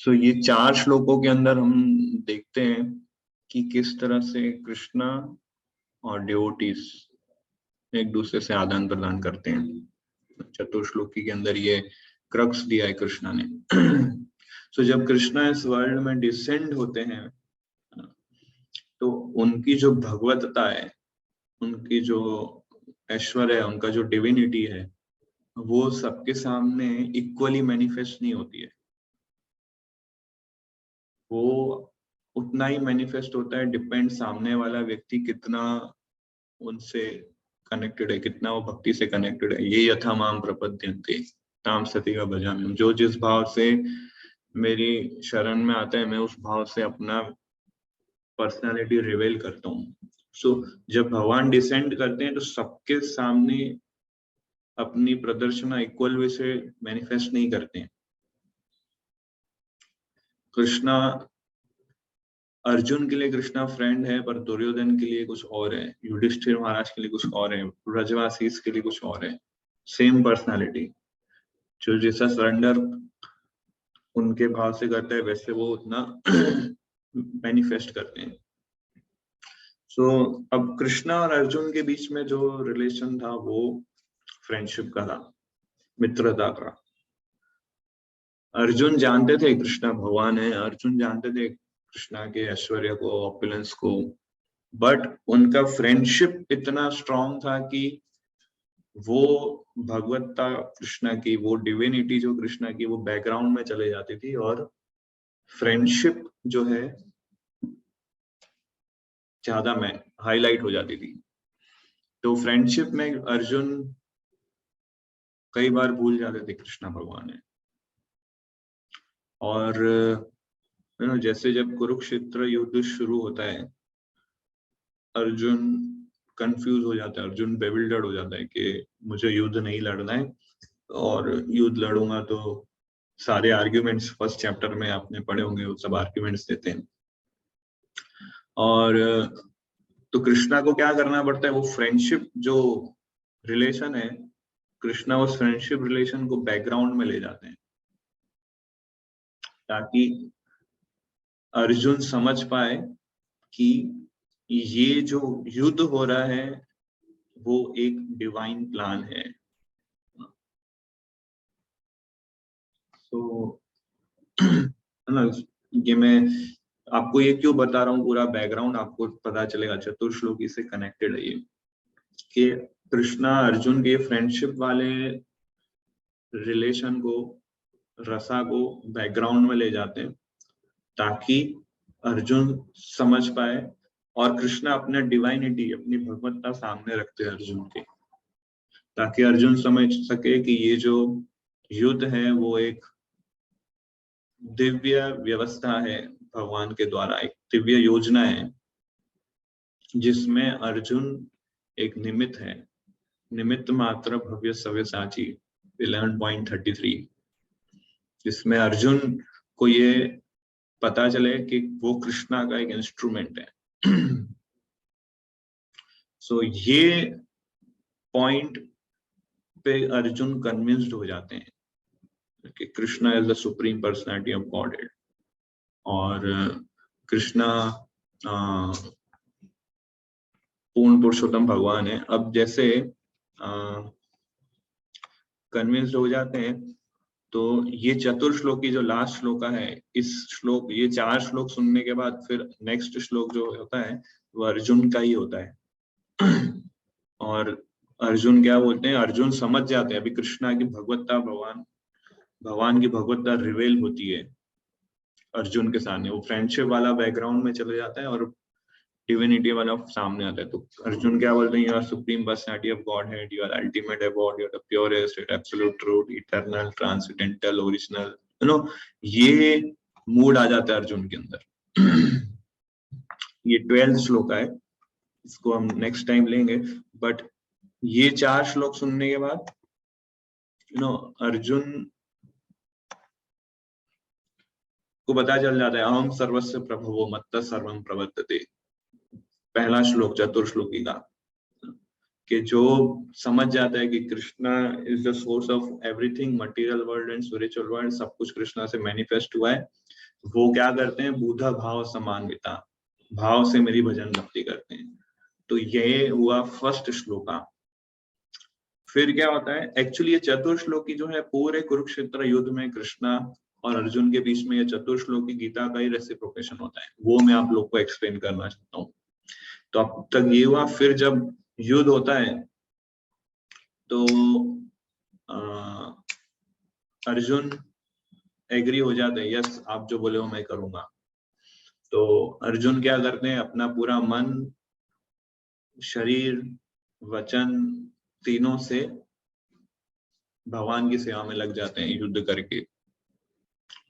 सो ये 4 श्लोकों के अंदर हम देखते हैं कि किस तरह से कृष्णा और डिवोटीज एक दूसरे से आदान प्रदान करते हैं। चतुर्श्लोकी के अंदर ये क्रक्स दिया है कृष्णा ने। सो जब कृष्णा इस वर्ल्ड में डिसेंड होते हैं तो उनकी जो भगवतता है, उनकी जो ऐश्वर्य है, उनका जो डिविनिटी है, वो सबके सामने इक्वली मैनिफेस्ट नहीं होती है। वो उतना ही मैनिफेस्ट होता है, डिपेंड सामने वाला व्यक्ति कितना उनसे कनेक्टेड है, कितना वो भक्ति से कनेक्टेड है। ये यथा माम प्रपद्यन्ते ताम सती का भजाम्यहम्, जो जिस भाव से मेरी शरण में आता है मैं उस भाव से अपना पर्सनालिटी रिवेल करता हूँ। सो जब भगवान डिसेंड करते हैं तो सबके सामने अपनी प्रदर्शना इक्वल वे से मैनिफेस्ट नहीं करते हैं। कृष्णा, अर्जुन के लिए कृष्णा फ्रेंड है, पर दुर्योधन के लिए कुछ और है, युधिष्ठिर महाराज के लिए कुछ और है, ब्रजवासी के लिए कुछ और है। सेम पर्सनालिटी, जो जैसा सरेंडर उनके भाव से करता है वैसे वो उतना मैनिफेस्ट करते हैं। सो अब कृष्णा और अर्जुन के बीच में जो रिलेशन था वो फ्रेंडशिप का था, मित्रता का। अर्जुन जानते थे कृष्णा भगवान है, अर्जुन जानते थे कृष्णा के ऐश्वर्य को, ऑपुलेंस को, बट उनका फ्रेंडशिप इतना स्ट्रांग था कि वो भगवत्ता कृष्णा की, वो डिविनिटी जो कृष्णा की, वो बैकग्राउंड में चले जाती थी और फ्रेंडशिप जो है ज्यादा में हाईलाइट हो जाती थी। तो फ्रेंडशिप में अर्जुन कई बार भूल जाते थे कृष्णा भगवान है। और जैसे जब कुरुक्षेत्र युद्ध शुरू होता है, अर्जुन कंफ्यूज हो जाता है, अर्जुन बेविल्डर्ड हो जाता है कि मुझे युद्ध नहीं लड़ना है, और युद्ध लड़ूंगा तो सारे आर्ग्यूमेंट्स फर्स्ट चैप्टर में आपने पढ़े होंगे, वो सब आर्ग्यूमेंट्स देते हैं। और तो कृष्णा को क्या करना पड़ता है, वो फ्रेंडशिप जो रिलेशन है, कृष्णा उस फ्रेंडशिप रिलेशन को बैकग्राउंड में ले जाते हैं ताकि अर्जुन समझ पाए कि ये जो युद्ध हो रहा है वो एक डिवाइन प्लान है। तो ये मैं आपको ये क्यों बता रहा हूँ, पूरा बैकग्राउंड आपको पता चलेगा, चतुर्श्लोकी से कनेक्टेड है ये, कि कृष्णा अर्जुन के फ्रेंडशिप वाले रिलेशन को, रसा को बैकग्राउंड में ले जाते हैं ताकि अर्जुन समझ पाए, और कृष्णा अपने डिवाइनिटी, अपनी भगवत्ता सामने रखते हैं अर्जुन के, ताकि अर्जुन समझ सके कि ये जो युद्ध है वो एक दिव्य व्यवस्था है, भगवान के द्वारा एक दिव्य योजना है, जिसमें अर्जुन एक निमित्त है, निमित्त मात्र भव्य सव्यसाची 11.33, जिसमें अर्जुन को ये पता चले कि वो कृष्णा का एक इंस्ट्रूमेंट है। सो ये पॉइंट पे अर्जुन कन्विंस्ड हो जाते हैं कि Krishna is the supreme personality of godhead, और कृष्णा पूर्ण पुरुषोत्तम भगवान है। अब जैसे कन्विंस्ड हो जाते हैं तो ये चतुर्श्लोकी जो लास्ट श्लोका है, इस श्लोक, ये 4 श्लोक सुनने के बाद फिर नेक्स्ट श्लोक जो होता है वो अर्जुन का ही होता है। और अर्जुन क्या बोलते हैं, अर्जुन समझ जाते हैं अभी कृष्णा की भगवत्ता, भगवान की भगवत्ता रिवेल होती है अर्जुन के सामने, वो फ्रेंडशिप वाला बैकग्राउंड में चले जाता है और डिविनिटी वाला सामने आता है। तो अर्जुन क्या बोलते हैं, you are supreme personality of godhead, you are ultimate abode, you are the purest, absolute truth, eternal, transcendental, original, ये मूड आ जाता है अर्जुन के अंदर। ये 12th श्लोक है, इसको हम नेक्स्ट टाइम लेंगे, बट ये 4 श्लोक सुनने के बाद अर्जुन को पता चल जाता है, अहम सर्वस्य प्रभवो मत्तः सर्वं प्रवर्तते, पहला श्लोक चतुर्श्लोकी का। कि जो समझ जाता है कि Krishna is the source of everything, material world and spiritual world, सब कुछ कृष्णा से मैनिफेस्ट हुआ है, वो क्या करते हैं, बुधा भाव समान्विता, भाव से मेरी भजन भक्ति करते हैं। तो ये हुआ फर्स्ट श्लोका। फिर क्या होता है, एक्चुअली ये चतुर्श्लोकी जो है पूरे कुरुक्षेत्र युद्ध में कृष्णा और अर्जुन के बीच में ये चतुर्श्लोकी गीता का ही रेसिप्रोकेशन होता है, वो मैं आप लोग को एक्सप्लेन करना चाहता हूँ। तो अब तक ये हुआ। फिर जब युद्ध होता है तो अर्जुन एग्री हो जाते हैं, यस आप जो बोले हो मैं करूंगा। तो अर्जुन क्या करते हैं, अपना पूरा मन, शरीर, वचन तीनों से भगवान की सेवा में लग जाते हैं युद्ध करके।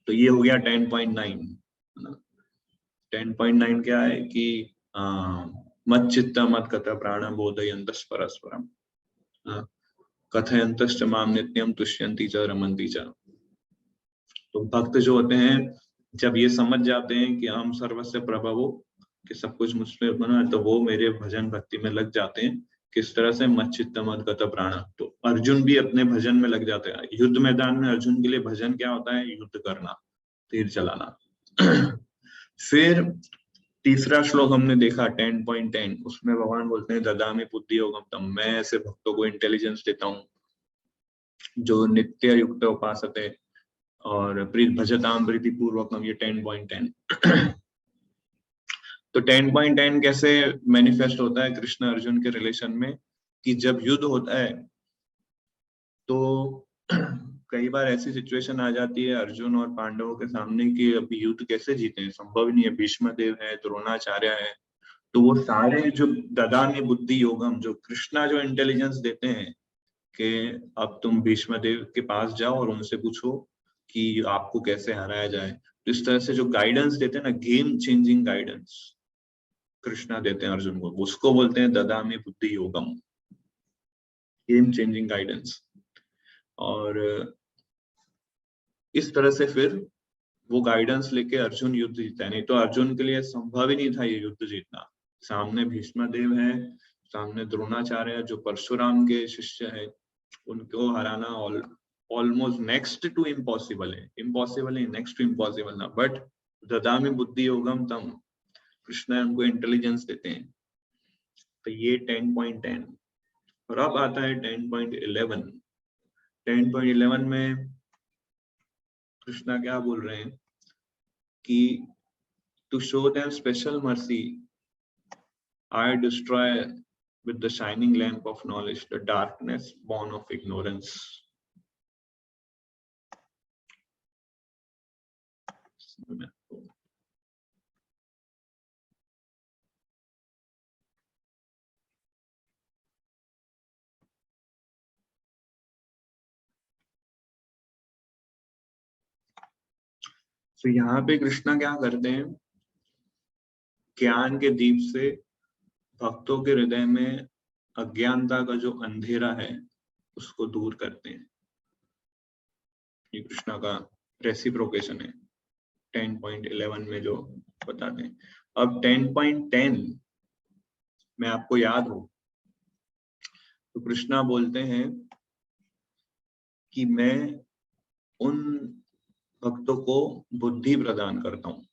तो ये हो गया 10.9। 10.9 क्या है कि मत चित्त मत कथ प्राण बोधयन्तः परस्परम कथयन्तश्च माम नित्यम तुष्यन्ति च रमन्ति च। तो भक्त जो होते हैं जब ये समझ जाते हैं कि हम सर्वस्य प्रभवो, कि सब कुछ मुझ पे बना है, तो वो मेरे भजन भक्ति में लग जाते हैं। किस तरह से, मत चित्त मत गत प्राण। तो अर्जुन भी अपने भजन में लग जाते हैं। युद्ध मैदान में अर्जुन के लिए भजन क्या होता है, युद्ध करना, तीर चलाना। फिर तीसरा श्लोक हमने देखा 10.10, उसमें भगवान बोलते हैं ददामि बुद्धि योगम तम, मैं ऐसे भक्तों को इंटेलिजेंस देता हूँ जो नित्य युक्त उपासते और भजताम प्रीति पूर्वकम, ये 10.10। तो 10.10 कैसे मैनिफेस्ट होता है कृष्ण अर्जुन के रिलेशन में, कि जब युद्ध होता है तो कई बार ऐसी सिचुएशन आ जाती है अर्जुन और पांडवों के सामने कि अभी युद्ध कैसे जीते, संभव नहीं है, भीष्म देव है, द्रोणाचार्य है। तो वो सारे जो ददामि बुद्धि योगम, जो कृष्णा जो इंटेलिजेंस देते हैं कि अब तुम भीष्म देव के पास जाओ और उनसे पूछो कि आपको कैसे हराया जाए। तो इस तरह से जो गाइडेंस देते हैं ना, गेम चेंजिंग गाइडेंस कृष्णा देते हैं अर्जुन को, उसको बोलते हैं ददामि बुद्धि योगम, गेम चेंजिंग गाइडेंस। और इस तरह से फिर वो गाइडेंस लेके अर्जुन युद्ध जीता है। नहीं तो अर्जुन के लिए संभव ही नहीं था ये युद्ध जीतना। सामने भीष्म देव है, सामने द्रोणाचार्य जो परशुराम के शिष्य है, उनको हराना ऑलमोस्ट नेक्स्ट टू इम्पॉसिबल है। इम्पॉसिबल है, नेक्स्ट टू इम्पॉसिबल ना, बट ददामि बुद्धि योगम तम, कृष्ण उनको इंटेलिजेंस देते हैं। तो ये 10.10। और अब आता है 10.11। 10.11 में कृष्णा क्या बोल रहे हैं कि to show them special mercy I destroy with the shining lamp of knowledge the darkness born of ignorance. तो यहाँ पे कृष्णा क्या करते हैं, ज्ञान के दीप से भक्तों के हृदय में अज्ञानता का जो अंधेरा है उसको दूर करते हैं। ये कृष्णा का रेसिप्रोकेशन है 10.11 में जो बताते हैं। अब 10.10 में आपको याद हो तो कृष्णा बोलते हैं कि मैं उन भक्तों को बुद्धि प्रदान करता हूँ,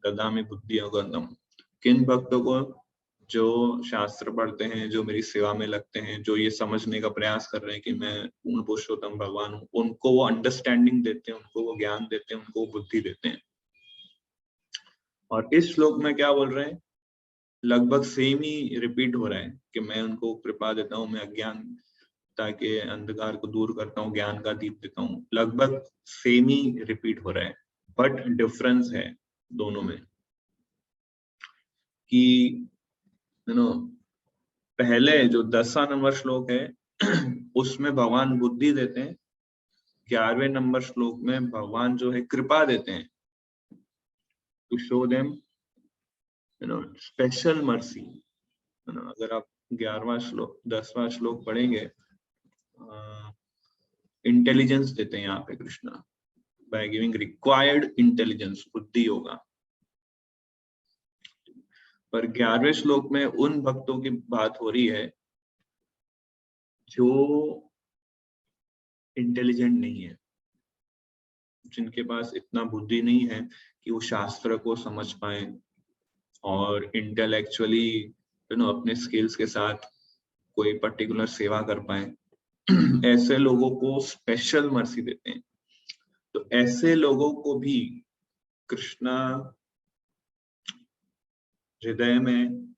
ददामि बुद्धि योगम। किन भक्तों को, जो शास्त्र पढ़ते हैं, जो मेरी सेवा में लगते हैं, जो ये समझने का प्रयास कर रहे हैं कि मैं पूर्ण पुरुषोत्तम भगवान हूँ, उनको वो अंडरस्टैंडिंग देते हैं, उनको वो ज्ञान देते हैं, उनको वो बुद्धि देते हैं। और इस श्लोक में क्या बोल रहे हैं, लगभग सेम ही रिपीट हो रहा है कि मैं उनको कृपा देता हूँ, मैं अज्ञान ताकि अंधकार को दूर करता हूँ, ज्ञान का दीप देता हूँ। लगभग सेम ही रिपीट हो रहा है, बट डिफरेंस है दोनों में कि पहले जो 10वां नंबर श्लोक है उसमें भगवान बुद्धि देते हैं, 11वें नंबर श्लोक में भगवान जो है कृपा देते हैं, to show them special mercy. अगर आप 11वां श्लोक 10वां श्लोक पढ़ेंगे, इंटेलिजेंस देते हैं यहाँ पे Krishna, by giving required intelligence, बुद्धि होगा। पर 11वें श्लोक में उन भक्तों की बात हो रही है जो इंटेलिजेंट नहीं है, जिनके पास इतना बुद्धि नहीं है कि वो शास्त्र को समझ पाए और इंटेलेक्चुअली अपने स्किल्स के साथ कोई पर्टिकुलर सेवा कर पाए, ऐसे लोगों को स्पेशल मर्सी देते हैं। तो ऐसे लोगों को भी कृष्णा हृदय में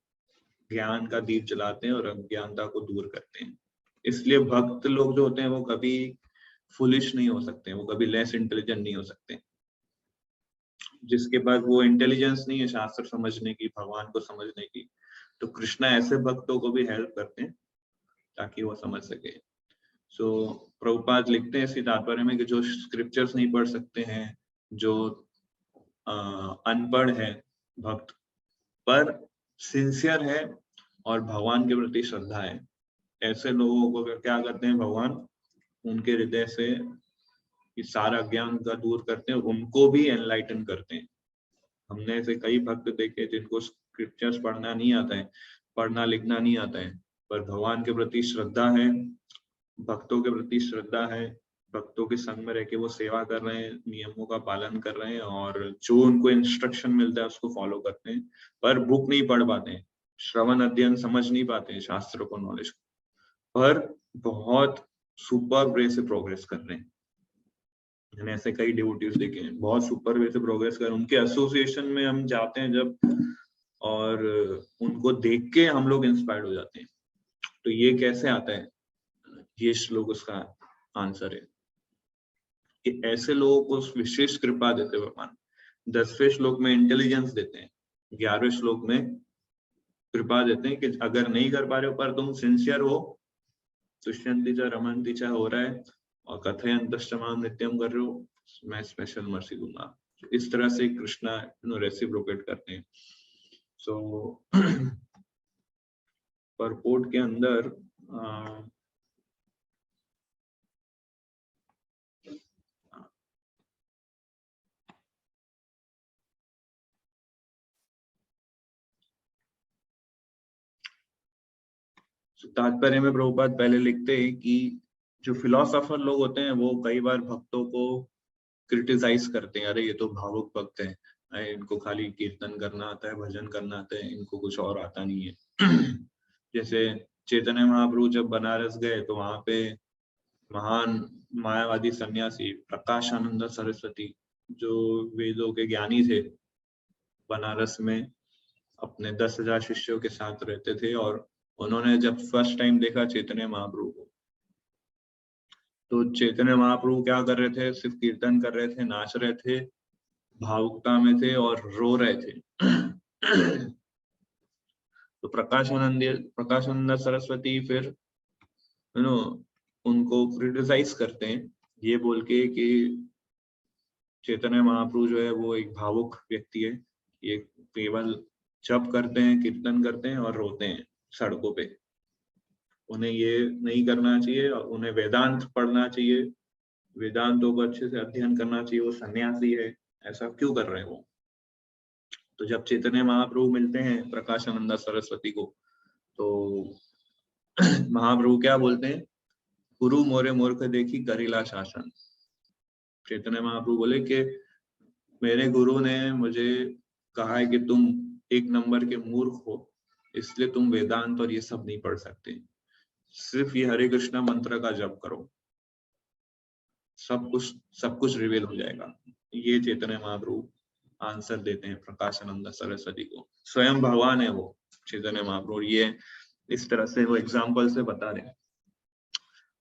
ज्ञान का दीप जलाते हैं और अज्ञानता को दूर करते हैं। इसलिए भक्त लोग जो होते हैं वो कभी फुलिश नहीं हो सकते, वो कभी लेस इंटेलिजेंट नहीं हो सकते। जिसके पास वो इंटेलिजेंस नहीं है शास्त्र समझने की, भगवान को समझने की, तो कृष्णा ऐसे भक्तों को भी हेल्प करते हैं ताकि वो समझ सके। सो प्रभुपाद लिखते हैं इसी तात्पर्य में कि जो स्क्रिप्चर्स नहीं पढ़ सकते हैं, जो अनपढ़ है भक्त पर सिंसियर है और भगवान के प्रति श्रद्धा है, ऐसे लोगों को क्या करते हैं भगवान, उनके हृदय से ये सारा ज्ञान का दूर करते हैं, उनको भी एनलाइटन करते हैं। हमने ऐसे कई भक्त देखे जिनको स्क्रिप्चर्स पढ़ना नहीं आता है, पढ़ना लिखना नहीं आता है, पर भगवान के प्रति श्रद्धा है, भक्तों के प्रति श्रद्धा है, भक्तों के संग में रह के वो सेवा कर रहे हैं, नियमों का पालन कर रहे हैं और जो उनको इंस्ट्रक्शन मिलता है उसको फॉलो करते हैं, पर बुक नहीं पढ़ पाते हैं, श्रवण अध्ययन समझ नहीं पाते हैं शास्त्र को, नॉलेज को, पर बहुत सुपर वे से प्रोग्रेस कर रहे हैं। मैंने ऐसे कई डिवोटीज देखे हैं बहुत सुपर वे से प्रोग्रेस कर, उनके एसोसिएशन में हम जाते हैं जब, और उनको देख के हम लोग इंस्पायर्ड हो जाते हैं। तो ये कैसे आता है, ये श्लोक उसका आंसर है कि ऐसे लोगों को विशेष कृपा देते भगवान। 10वें श्लोक में इंटेलिजेंस देते हैं, 11वें श्लोक में कृपा देते हैं कि अगर नहीं कर पा रहे हो पर तुम सिंसियर हो, तुष्यंती च रमन्ति च हो रहा है और कथयन्तश्च माम नित्यम कर रहे हो, मैं स्पेशल मर्सी दूंगा। इस तरह से कृष्णा रेसिप्रोकेट करते हैं। सो परपोर्ट के अंदर तात्पर्य में प्रभुपाद पहले लिखते हैं कि जो फिलोसोफर लोग होते हैं वो कई बार भक्तों को क्रिटिसाइज करते हैं, अरे ये तो भावुक भक्त है, अरे इनको खाली कीर्तन करना आता है, भजन करना आता है, इनको कुछ और आता नहीं है। जैसे चैतन्य महाप्रभु जब बनारस गए तो वहां पे महान मायावादी सन्यासी प्रकाशानंद सरस्वती जो वेदों के ज्ञानी थे, बनारस में अपने 10,000 शिष्यों के साथ रहते थे, और उन्होंने जब फर्स्ट टाइम देखा चैतन्य महाप्रभु को, तो चैतन्य महाप्रभु क्या कर रहे थे, सिर्फ कीर्तन कर रहे थे, नाच रहे थे, भावुकता में थे और रो रहे थे। तो प्रकाशानंद सरस्वती फिर उनको क्रिटिसाइज करते हैं ये बोल के कि चैतन्य महाप्रभु जो है वो एक भावुक व्यक्ति है, ये केवल जप करते हैं, कीर्तन करते हैं और रोते हैं सड़कों पे, उन्हें ये नहीं करना चाहिए, उन्हें वेदांत पढ़ना चाहिए, वेदांतों को अच्छे से अध्ययन करना चाहिए, वो सन्यासी है, ऐसा क्यों कर रहे हैं वो। तो जब चैतन्य महाप्रभु मिलते हैं प्रकाशानंद सरस्वती को, तो महाप्रभु क्या बोलते हैं, गुरु मोरे मूर्ख देखी करिला शासन। चैतन्य महाप्रभु बोले कि मेरे गुरु ने मुझे कहा है कि तुम एक नंबर के मूर्ख हो, इसलिए तुम वेदांत और ये सब नहीं पढ़ सकते, सिर्फ ये हरे कृष्णा मंत्र का जप करो, सब कुछ रिवील हो जाएगा। ये चैतन्य महाप्रभु आंसर देते हैं प्रकाशानंद सरस्वती को, स्वयं भगवान है वो चैतन्य महाप्रभु, ये इस तरह से वो एग्जाम्पल से बता रहे हैं।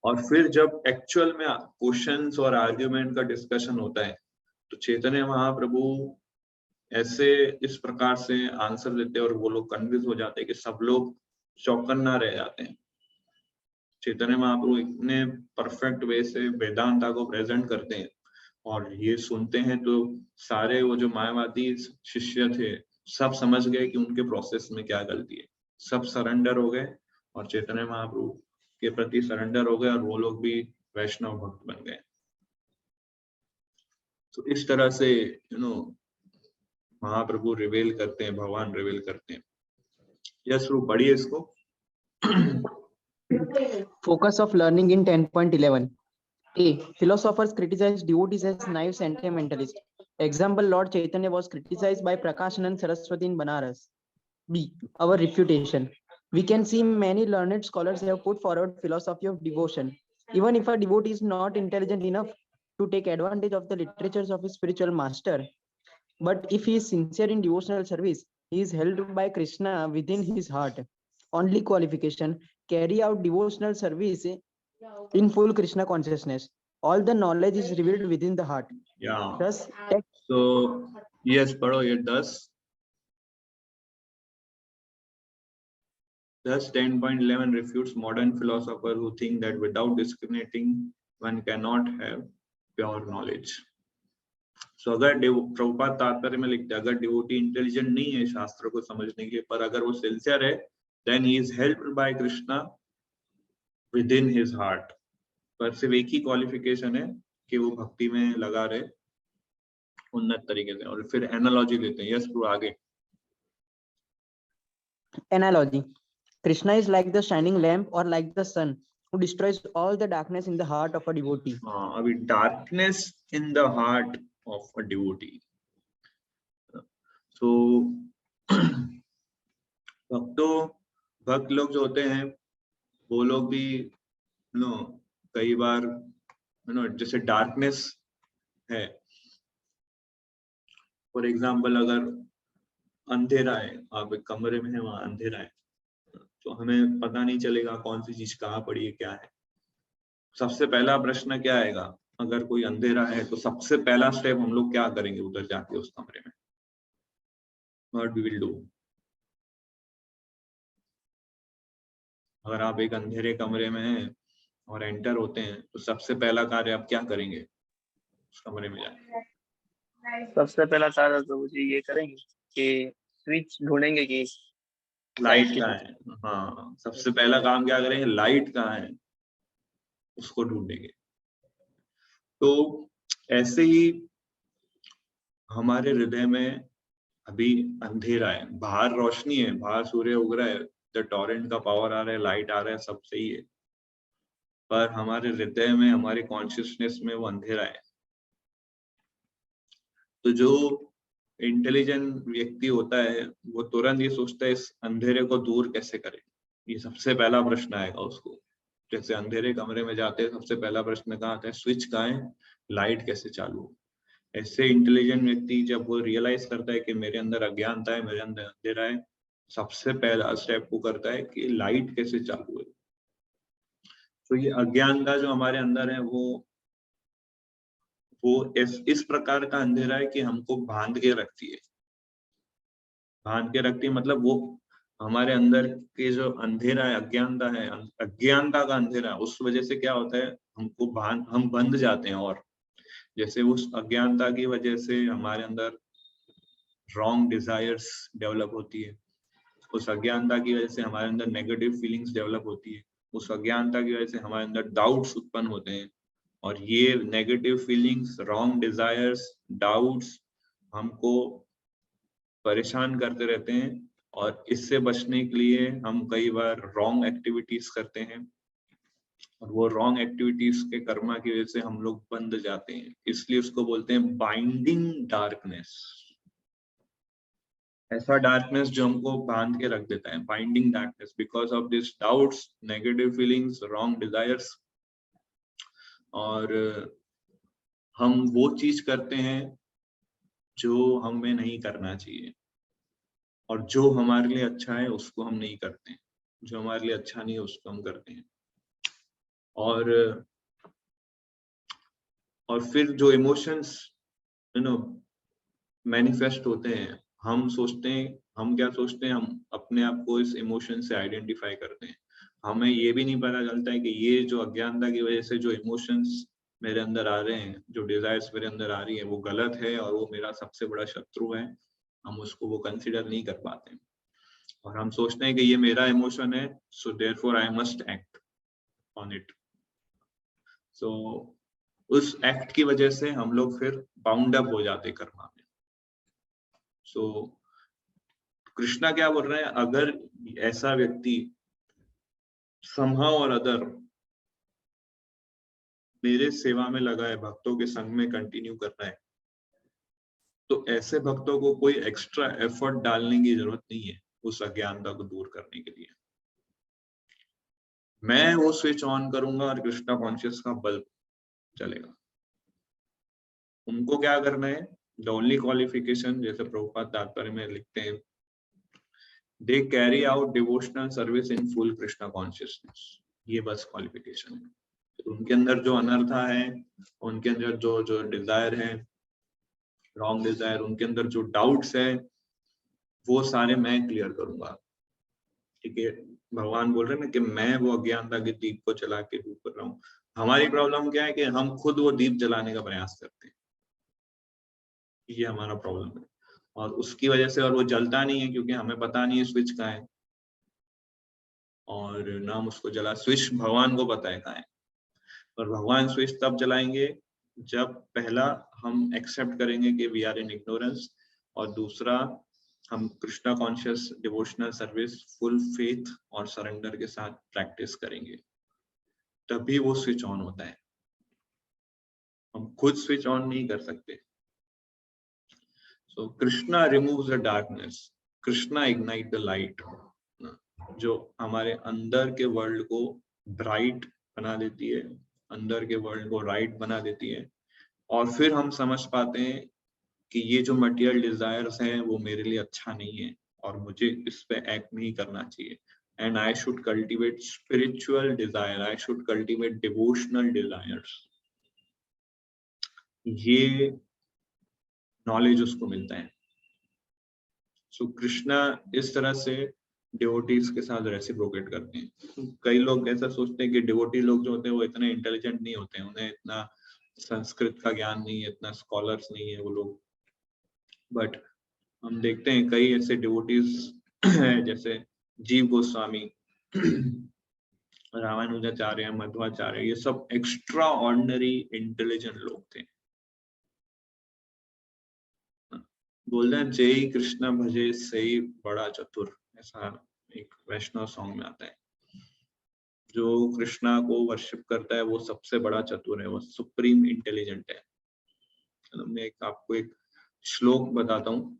और फिर जब एक्चुअल में क्वेश्चंस और आर्ग्यूमेंट का डिस्कशन होता है तो चैतन्य महाप्रभु ऐसे इस प्रकार से आंसर देते हैं और वो लोग कन्विंस हो जाते हैं कि सब लोग चौकन्ना रह जाते हैं। चैतन्य महाप्रभु इतने परफेक्ट वे से वेदांता को प्रेजेंट करते हैं और ये सुनते हैं तो सारे वो जो मायावादी शिष्य थे सब समझ गए कि उनके प्रोसेस में क्या गलती है, सब सरेंडर हो गए और चैतन्य महाप्रभु के प्रति सरेंडर हो गए और वो लोग भी वैष्णव भक्त बन गए। तो इस तरह से महाप्रभु रिवील करते हैं, भगवान रिवील करते हैं। यस रूप पढ़िए इसको। Focus of learning in 10.11. A. Philosophers criticize devotees as naive sentimentalists. Example, Lord Chaitanya was criticized by Prakashanand Saraswati in Banaras. B. Our refutation. We can see many learned scholars have put forward philosophy of devotion. Even if a devotee is not intelligent enough to take advantage of the literatures of his spiritual master, but if he is sincere in devotional service, he is held by Krishna within his heart. Only qualification, carry out devotional service in full Krishna consciousness. All the knowledge is revealed within the heart. Yeah. Thus, So yes, पढ़ो ये 10. Thus 10.11 refutes modern philosophers who think that without discriminating one cannot have pure knowledge. So अगर प्रभुपाद तात्पर्य में लिखते हैं अगर devotee intelligent नहीं है शास्त्र को समझने के लिए पर अगर वो सिंसियर है then he is helped by Krishna within his heart. पर सिर्फ एक ही क्वालिफिकेशन है कि वो भक्ति में लगा रहे उन्नत तरीके से. और फिर एनालॉजी लेते हैं. यस प्रो आगे. analogy. Krishna is like the shining lamp or like the sun who destroys all the darkness in the heart of a devotee. अभी darkness in the heart of a devotee. So भक्त लोग जो होते हैं वो लोग भी कई बार जैसे डार्कनेस है. फॉर एग्जाम्पल अगर अंधेरा है, आप एक कमरे में है वहां अंधेरा है तो हमें पता नहीं चलेगा कौन सी चीज कहाँ पड़ी है क्या है. सबसे पहला प्रश्न क्या आएगा अगर कोई अंधेरा है तो सबसे पहला स्टेप हम लोग क्या करेंगे उधर जाके उस कमरे में. What we will do. अगर आप एक अंधेरे कमरे में हैं और एंटर होते हैं तो सबसे पहला कार्य आप क्या करेंगे उस कमरे में जाके. सबसे पहला कार्य तो मुझे ये करेंगे कि स्विच ढूंढेंगे कि लाइट कहाँ है. हाँ, सबसे पहला काम क्या करेंगे, लाइट कहाँ है उसको ढूंढेंगे. तो ऐसे ही हमारे हृदय में अभी अंधेरा है, बाहर रोशनी है, बाहर सूर्य उग रहा है, द टॉरेंट का पावर आ रहा है, लाइट आ रहा है, सब सही है, पर हमारे हृदय में हमारे कॉन्शियसनेस में वो अंधेरा है. तो जो इंटेलिजेंट व्यक्ति होता है वो तुरंत ये सोचता है इस अंधेरे को दूर कैसे करें. ये सबसे पहला प्रश्न आएगा उसको. जैसे अंधेरे कमरे में जाते हैं सबसे पहला प्रश्न कहाँ आता है, स्विच कहाँ है, लाइट कैसे चालू हो. ऐसे इंटेलिजेंट व्यक्ति जब वो रियलाइज करता है कि मेरे अंदर अज्ञानता है, मेरे अंदर अंधेरा है, सबसे पहला स्टेप वो करता है कि लाइट कैसे चालू है. तो ये अज्ञानता जो हमारे अंदर है वो इस प्रकार का अंधेरा है कि हमको बांध के रखती है. बांध के रखती है मतलब वो हमारे अंदर के जो अंधेरा है, अज्ञानता का अंधेरा, उस वजह से क्या होता है हम बंध जाते हैं. और जैसे उस अज्ञानता की वजह से हमारे अंदर रॉन्ग डिजायर्स डेवलप होती है, उस अज्ञानता की वजह से हमारे अंदर नेगेटिव फीलिंग्स डेवलप होती है, उस अज्ञानता की वजह से हमारे अंदर डाउट्स उत्पन्न होते हैं. और ये negative feelings, wrong desires, doubts हमको परेशान करते रहते हैं. और इससे बचने के लिए हम कई बार रॉन्ग एक्टिविटीज करते हैं और वो रॉन्ग एक्टिविटीज के कर्मा की वजह से हम लोग बंध जाते हैं. इसलिए उसको बोलते हैं बाइंडिंग डार्कनेस. ऐसा डार्कनेस जो हमको बांध के रख देता है, binding darkness, because of this doubts, negative feelings, wrong desires. और हम वो चीज करते हैं जो हमें नहीं करना चाहिए, और जो हमारे लिए अच्छा है उसको हम नहीं करते हैं, जो हमारे लिए अच्छा नहीं है उसको हम करते हैं. और फिर जो इमोशंस मैनिफेस्ट होते हैं, हम क्या सोचते हैं, हम अपने आप को इस इमोशन से आइडेंटिफाई करते हैं. हमें ये भी नहीं पता चलता है कि ये जो अज्ञानता की वजह से जो इमोशंस मेरे अंदर आ रहे हैं, जो डिजायर्स मेरे अंदर आ रही है, वो गलत है और वो मेरा सबसे बड़ा शत्रु है. हम उसको वो कंसिडर नहीं कर पाते और हम सोचते हैं कि ये मेरा इमोशन है, so therefore I must act on it. So उस एक्ट की वजह से हम लोग फिर बाउंड अप हो जाते कर्मा में. सो कृष्णा क्या बोल रहे हैं, अगर ऐसा व्यक्ति somehow or other मेरे सेवा में लगा है, भक्तों के संग में कंटिन्यू करना है, तो ऐसे भक्तों को कोई एक्स्ट्रा एफर्ट डालने की जरूरत नहीं है उस अज्ञानता को दूर करने के लिए। मैं वो स्विच ऑन करूंगा और कृष्णा कॉन्शियस का बल्ब चलेगा। उनको क्या करना है, द ओनली क्वालिफिकेशन, जैसे प्रभुपाद तात्पर्य में लिखते हैं, they carry out devotional service in full Krishna consciousness, ये बस क्वालिफिकेशन है। उनके अंदर जो अनर्था है, उनके अंदर जो जो डिजायर है, रॉन्ग डिजायर, उनके अंदर जो डाउट्स है, वो सारे मैं क्लियर करूंगा। ठीक है, भगवान बोल रहे हैं ना कि मैं वो अज्ञानता के दीप को जला के दूर कर रहा हूँ। हमारी प्रॉब्लम क्या है कि हम खुद वो दीप जलाने का प्रयास करते हैं, ये हमारा प्रॉब्लम है। और उसकी वजह से, और वो जलता नहीं है क्योंकि हमें पता नहीं है स्विच कहाँ है, और ना हम उसको जला, स्विच भगवान को पता है कहाँ है। और भगवान स्विच तब जलाएंगे जब पहला हम एक्सेप्ट करेंगे कि वी आर इन इग्नोरेंस, और दूसरा हम Krishna conscious devotional service full faith और सरेंडर के साथ प्रैक्टिस करेंगे, तभी वो स्विच ऑन होता है। हम खुद स्विच ऑन नहीं कर सकते। So Krishna removes the darkness, Krishna ignite the light, जो हमारे अंदर के वर्ल्ड को ब्राइट बना देती है, अंदर के वर्ल्ड को राइट बना देती है। और फिर हम समझ पाते हैं कि ये जो मटेरियल डिजायर्स हैं वो मेरे लिए अच्छा नहीं है और मुझे इस पे एक्ट नहीं करना चाहिए। And I should cultivate spiritual desire, I should cultivate devotional desires. ये नॉलेज उसको मिलता है। सो कृष्णा इस तरह से डिवोटीज के साथ रेसिप्रोकेट करते हैं। कई लोग ऐसा सोचते हैं कि डिवोटी लोग जो होते हैं वो इतने इंटेलिजेंट नहीं होते हैं, उन्हें इतना संस्कृत का ज्ञान नहीं है, इतना स्कॉलर्स नहीं है वो लोग। बट हम देखते हैं कई ऐसे डिवोटीज हैं जैसे जीव गोस्वामी, रामानुजाचार्य, मध्वाचार्य, ये सब एक्स्ट्रा ऑर्डिनरी इंटेलिजेंट लोग थे। बोलते हैं जय कृष्ण भजे सही बड़ा चतुर, ऐसा एक वैष्णव सॉन्ग में आता है। जो कृष्णा को वर्शिप करता है वो सबसे बड़ा चतुर है, वो सुप्रीम इंटेलिजेंट है। मैं आपको एक श्लोक बताता हूँ,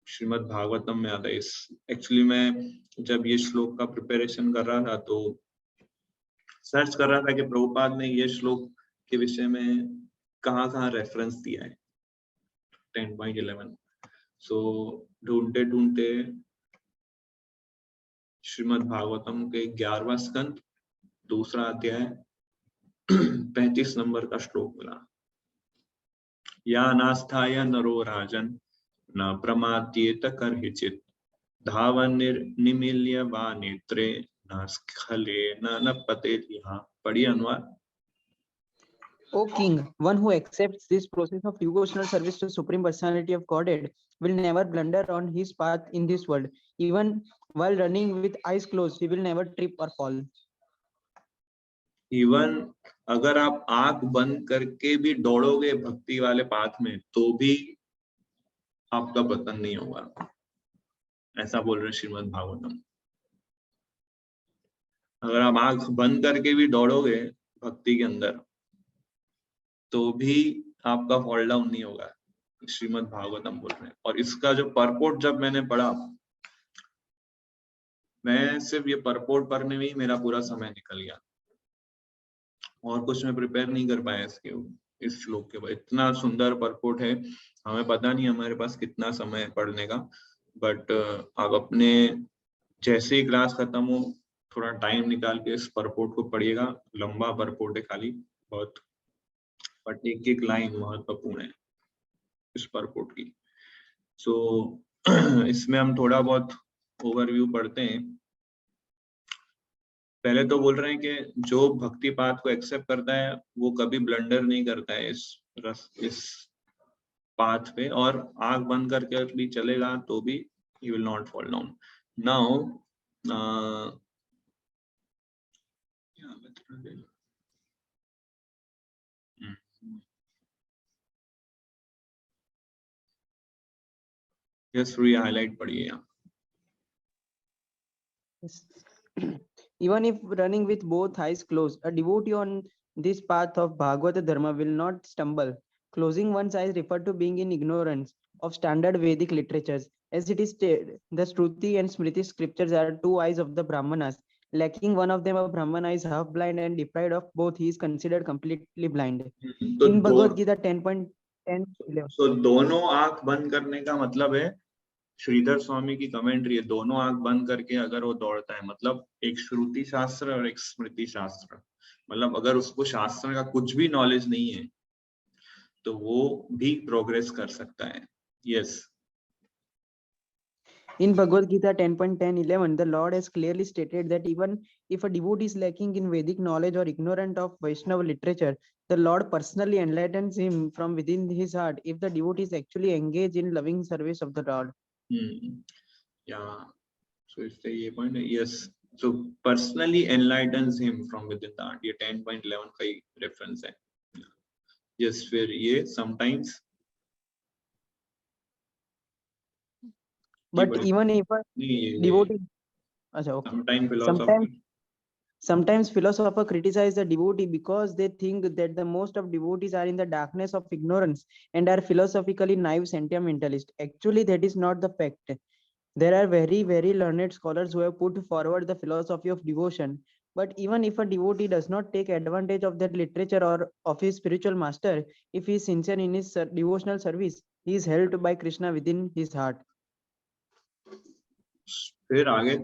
श्रीमद् भागवतम में आता है। इस एक्चुअली मैं जब ये श्लोक का प्रिपरेशन कर रहा था तो सर्च कर रहा था कि प्रभुपाद ने ये श्लोक के विषय में कहाँ रेफरेंस दिया है 10.11। सो ढूंढते ढूंढते श्रीमद् भागवतम के 11वां स्कंद 2रा अध्याय 35 नंबर का श्लोक मिला। या नास्थाय नरो राजन न प्रमाद्येत कर्हिचित् धावन निमील्य वा नेत्रे न स्खले न पतेत् यहाँ। पढ़िए अनुवाद। O king, one who accepts this process of devotional service to Supreme Personality of Godhead will never blunder on his path in this world. Even while running with eyes closed, he will never trip or fall. Even अगर आप आंख बंद करके भी दौड़ोगे भक्ति वाले path में तो भी आपका पतन नहीं होगा, ऐसा बोल रहे श्रीमद् भागवतम। अगर आप आंख बंद करके भी दौड़ोगे भक्ति के अंदर तो भी आपका फॉल डाउन नहीं होगा, श्रीमद् भागवतम बोल रहे हैं। और इसका जो परपोर्ट जब मैंने पढ़ा, मैं सिर्फ ये परपोर्ट पढ़ने में ही मेरा पूरा समय निकल गया, और कुछ मैं प्रिपेयर नहीं कर पाया इसके इस श्लोक के बाद। इतना सुंदर परपोर्ट है, हमें पता नहीं हमारे पास कितना समय है पढ़ने का, बट आप अपने जैसे ही क्लास खत्म हो थोड़ा टाइम निकाल के इस परपोर्ट को पढ़िएगा। लंबा परपोर्ट है खाली बहुत, बट एक एक लाइन महत्वपूर्ण है इस परपोर्ट की। सो इसमें हम थोड़ा बहुत ओवरव्यू पढ़ते हैं। पहले तो बोल रहे हैं कि जो भक्ति पाथ को एक्सेप्ट करता है वो कभी ब्लंडर नहीं करता है इस पाथ पे, और आंख बंद करके भी चलेगा तो भी you will not fall down. Now just re-highlight पढ़िए यहाँ। Yes. Even if running with both eyes closed, a devotee on this path of Bhagavata Dharma will not stumble. Closing one's eyes refer to being in ignorance of standard Vedic literatures. As it is stated, the Shruti and Smriti scriptures are two eyes of the Brahmanas. Lacking one of them, a Brahmana is half blind, and deprived of both, he is considered completely blind. तो In Bhagavad Gita 10.10, तो दोनों आंख बंद करने का मतलब है, श्रीधर स्वामी की कमेंट्री है, दोनों आंख बंद करके अगर वो दौड़ता है, मतलब एक श्रुति शास्त्र और एक स्मृति शास्त्र, मतलब अगर उसको शास्त्र का कुछ भी नॉलेज नहीं है तो वो भी प्रोग्रेस कर सकता है. Yes. In Bhagavad Gita 10.10.11, the Lord has clearly stated that even if a devotee is lacking in Vedic knowledge or ignorant of Vaishnava literature, the Lord personally enlightens him from within his heart if the devotee is actually engaged in loving service of the Lord. Yeah. So if ये point है, yes. So personally enlightens him from within the heart. ये 10.11 का ही reference है. Yes, फिर ये sometimes. But even if a devotee, sometimes philosopher criticize the devotee because they think that the most of devotees are in the darkness of ignorance and are philosophically naive sentimentalists. Actually, that is not the fact. There are very, very learned scholars who have put forward the philosophy of devotion. But even if a devotee does not take advantage of that literature or of his spiritual master, if he is sincere in his devotional service, he is held by Krishna within his heart. फिर आगे.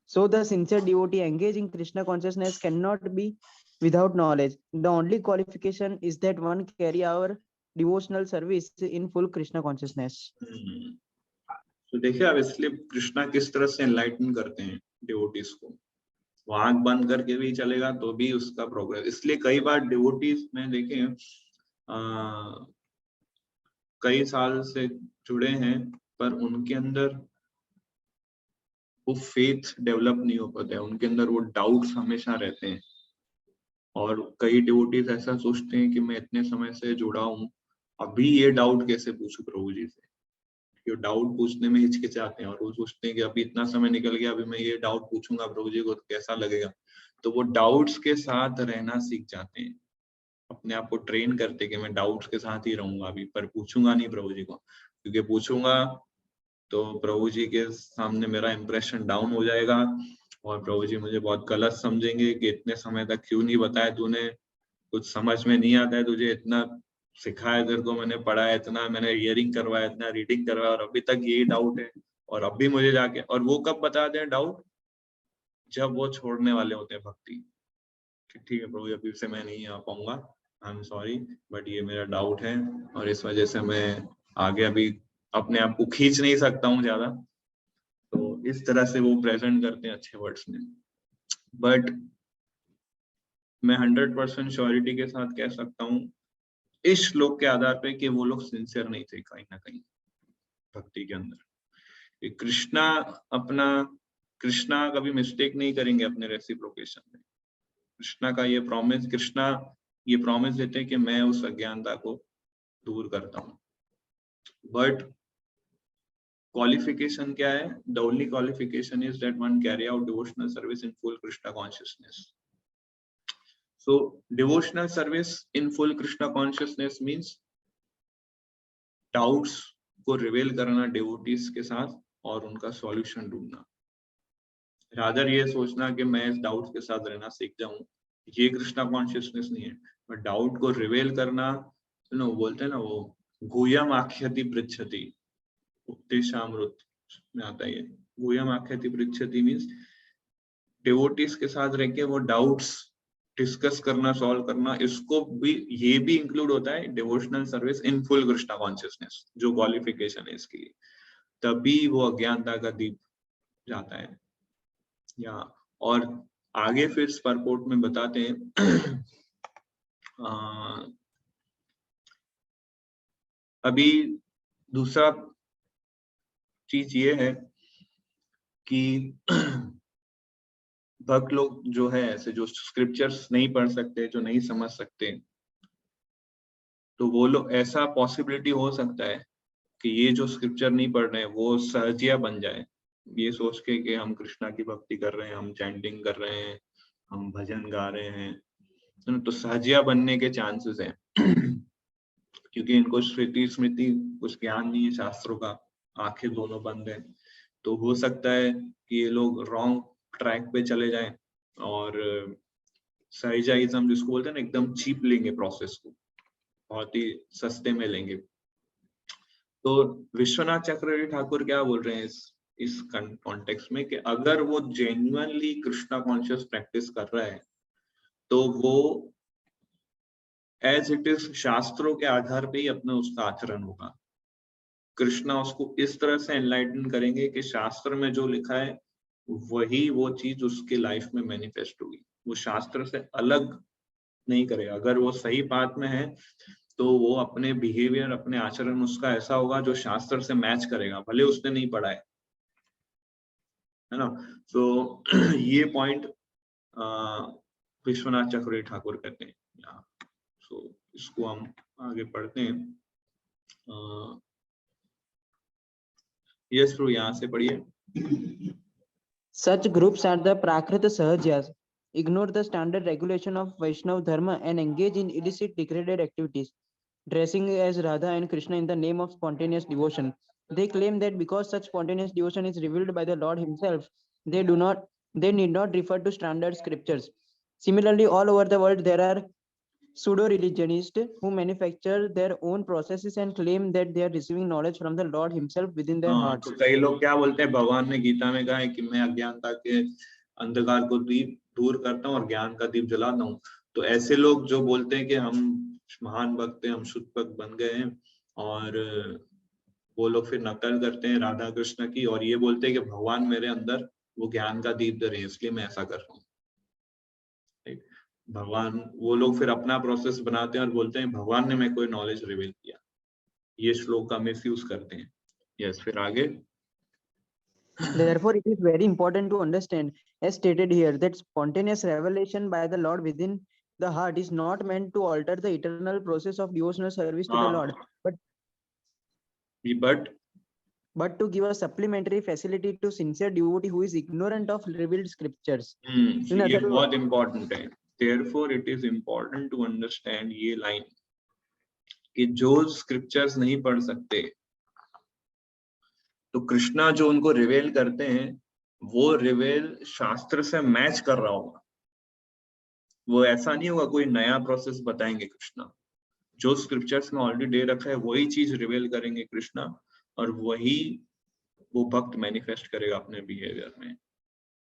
So the sincere devotee engaged in Krishna consciousness cannot be without knowledge. The only qualification is that one carry our devotional service in full Krishna consciousness. तो देखिए अब इसलिए कृष्णा किस तरह से enlighten करते हैं डिवोटीज को, वो आंख बंद करके भी चलेगा तो भी उसका प्रोग्रेस. इसलिए कई बार डिवोटीज में देखे कई साल से जुड़े हैं पर उनके अंदर वो फेथ डेवलप नहीं हो पाता है, उनके अंदर वो डाउट्स हमेशा रहते हैं. और कई डिवोटीज ऐसा सोचते हैं कि मैं इतने समय से जुड़ा हूँ, अभी ये डाउट कैसे पूछूं प्रभु जी से. ये डाउट पूछने में हिचकिचाते हैं और वो सोचते हैं कि अभी इतना समय निकल गया, अभी मैं ये डाउट पूछूंगा प्रभु जी को तो कैसा लगेगा. तो वो डाउट्स के साथ रहना सीख जाते हैं, अपने आप को ट्रेन करते कि मैं डाउट्स के साथ ही रहूंगा अभी, पर पूछूंगा नहीं प्रभु जी को, क्योंकि पूछूंगा तो प्रभु जी के सामने मेरा इंप्रेशन डाउन हो जाएगा और प्रभु जी मुझे बहुत गलत समझेंगे कि इतने समय तक क्यों नहीं बताया तूने, कुछ समझ में नहीं आता है तुझे, इतना सिखाया तेरे को मैंने, पढ़ा है इतना, मैंने हियरिंग करवाया, इतना रीडिंग करवाया और अभी तक यही डाउट है और अब भी मुझे जाके. और वो कब बताते हैं डाउट, जब वो छोड़ने वाले होते हैं भक्ति. ठीक है प्रभु अभी से मैं नहीं आ पाऊंगा, आई एम सॉरी, बट ये मेरा डाउट है और इस वजह से मैं आगे अभी अपने आप को खींच नहीं सकता हूँ ज्यादा. तो इस तरह से वो प्रेजेंट करते हैं अच्छे वर्ड्स में. बट मैं 100% श्योरिटी के साथ कह सकता हूँ इस श्लोक के आधार पे कि वो लोग सिंसियर नहीं थे कहीं ना कहीं भक्ति के अंदर. कृष्णा कभी मिस्टेक नहीं करेंगे अपने रेसिप्रोकेशन में. कृष्णा का ये प्रॉमिस देते हैं कि मैं उस अज्ञानता को दूर करता हूँ. बट क्वालिफिकेशन क्या है? The only qualification is that one carry out devotional service in full Krishna consciousness. So devotional service in full Krishna consciousness means doubts को रिवेल करना devotees के साथ और उनका सॉल्यूशन ढूंढना. रादर ये सोचना कि मैं इस डाउट के साथ रहना सीख जाऊं, ये कृष्णा कॉन्शियसनेस नहीं है. बट डाउट को रिवेल करना, बोलते हैं ना वो गुह्यम आख्यति पृच्छति, उपदेशामृत में आता है. गुह्यम आख्यति पृच्छति मीन्स डिवोटीज के साथ रह के वो डाउट्स डिस्कस करना, सॉल्व करना. इसको भी, ये भी इंक्लूड होता है devotional service in full Krishna consciousness, जो क्वालिफिकेशन है इसके लिए. तभी वो अज्ञानता का दीप जाता है. या और आगे फिर परपोर्ट में बताते हैं अभी दूसरा चीज ये है कि भक्त लोग जो है ऐसे जो स्क्रिप्चर्स नहीं पढ़ सकते, जो नहीं समझ सकते, तो वो लोग, ऐसा पॉसिबिलिटी हो सकता है कि ये जो स्क्रिप्चर नहीं पढ़ रहे हैं वो सहजिया बन जाए, ये सोच के कि हम कृष्णा की भक्ति कर रहे हैं, हम चैंटिंग कर रहे हैं, हम भजन गा रहे हैं, तो सहजिया बनने के चांसेस हैं क्योंकि इनको श्रुति स्मृति कुछ ज्ञान नहीं है शास्त्रों का, आंखें दोनों बंद है, तो हो सकता है कि ये लोग रॉन्ग ट्रैक पे चले जाएं और सहजाइज्म जिसको बोलते हैं ना, एकदम चीप लेंगे प्रोसेस को, बहुत ही सस्ते में लेंगे। तो विश्वनाथ चक्रवर्ती ठाकुर क्या बोल रहे हैं इस कॉन्टेक्स्ट में कि अगर वो जेन्युइनली कृष्णा कॉन्शियस प्रैक्टिस कर रहा है तो वो एज इट इज शास्त्रों के आधार पे ही अपना उसका आचरण होगा। कृष्णा उसको इस तरह से एनलाइटन करेंगे कि शास्त्र में जो लिखा है वही वो चीज उसके लाइफ में मैनिफेस्ट होगी, वो शास्त्र से अलग नहीं करेगा। अगर वो सही पाथ में है तो वो अपने बिहेवियर, अपने आचरण उसका ऐसा होगा जो शास्त्र से मैच करेगा, भले उसने नहीं पढ़ा है ना। तो ये पॉइंट विश्वनाथ चक्रवर्ती ठाकुर कहते हैं। सो इसको हम आगे पढ़ते हैं। यस ब्रो, यहाँ से पढ़िए। Such groups are the Prakrita Sahajas, ignore the standard regulation of Vaishnav Dharma and engage in illicit degraded activities, dressing as Radha and Krishna in the name of spontaneous devotion. They claim that because such spontaneous devotion is revealed by the Lord himself, they need not refer to standard scriptures. Similarly, all over the world, there are pseudo-religionists who manufacture their own processes and claim that they are receiving knowledge from the Lord himself within their hearts. तो कई लोग क्या बोलते हैं, भगवान ने गीता में कहा है कि मैं अज्ञानता के अंधकार को दूर करता हूँ और ज्ञान का दीप जलाता हूँ। तो ऐसे लोग जो बोलते हैं कि हम महान भक्त हैं, हम शुद्ध भक्त बन गए हैं, और वो लोग फिर नकल करते हैं राधा कृष्ण की और ये बोलते हैं कि भगवान मेरे अंदर वो ज्ञान का दीप दे रहे हैं इसलिए मैं ऐसा कर रहा हूँ। भगवान, वो लोग फिर अपना प्रोसेस बनाते हैं और बोलते हैं भगवान ने मैं कोई नॉलेज रिवील किया। ये श्लोक का मिसयूज करते हैं। यस, फिर आगे। Therefore, it is very important to understand, as stated here, that spontaneous revelation by the Lord within the heart is not meant to alter the eternal process of devotional service to the Lord, but to give a supplementary facility to sincere devotee who is ignorant of revealed scriptures. ये बहुत important है। Therefore, it is important to understand ये line कि जो scriptures नहीं पढ़ सकते, तो कृष्णा जो उनको रिवेल करते हैं वो रिवेल शास्त्र से मैच कर रहा होगा। वो ऐसा नहीं होगा कोई नया प्रोसेस बताएंगे कृष्णा। जो स्क्रिप्चर्स में ऑलरेडी दे रखा है वही चीज रिवेल करेंगे कृष्णा, और वही वो भक्त मैनिफेस्ट करेगा अपने बिहेवियर में।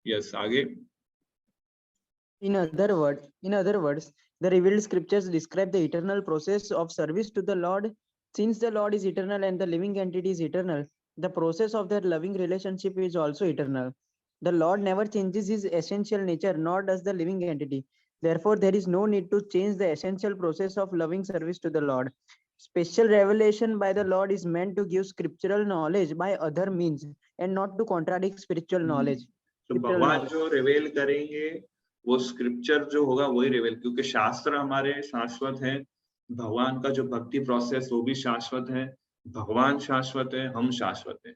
यस, आगे। In other words, the revealed scriptures describe the eternal process of service to the Lord. Since the Lord is eternal and the living entity is eternal, the process of their loving relationship is also eternal. The Lord never changes his essential nature, nor does the living entity. Therefore, there is no need to change the essential process of loving service to the Lord. Special revelation by the Lord is meant to give scriptural knowledge by other means and not to contradict spiritual knowledge. तो भगवान जो रिवेल करेंगे वो scripture जो होगा वही रिवेल, क्योंकि शास्त्र हमारे शाश्वत है, भगवान का जो भक्ति प्रोसेस वो भी शाश्वत है, भगवान शाश्वत है, हम शाश्वत है।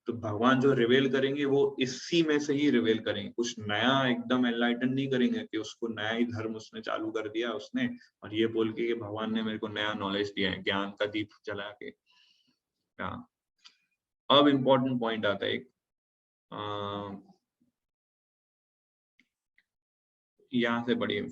तो भगवान जो रिवेल करेंगे वो इसी में से ही रिवेल करेंगे, कुछ नया एकदम एनलाइटन नहीं करेंगे कि उसको नया ही धर्म उसने चालू कर दिया उसने, और ये बोल के कि भगवान ने मेरे को नया नॉलेज दिया है ज्ञान का दीप जला के। अब इम्पोर्टेंट पॉइंट आता है एक, यहाँ से पढ़िए।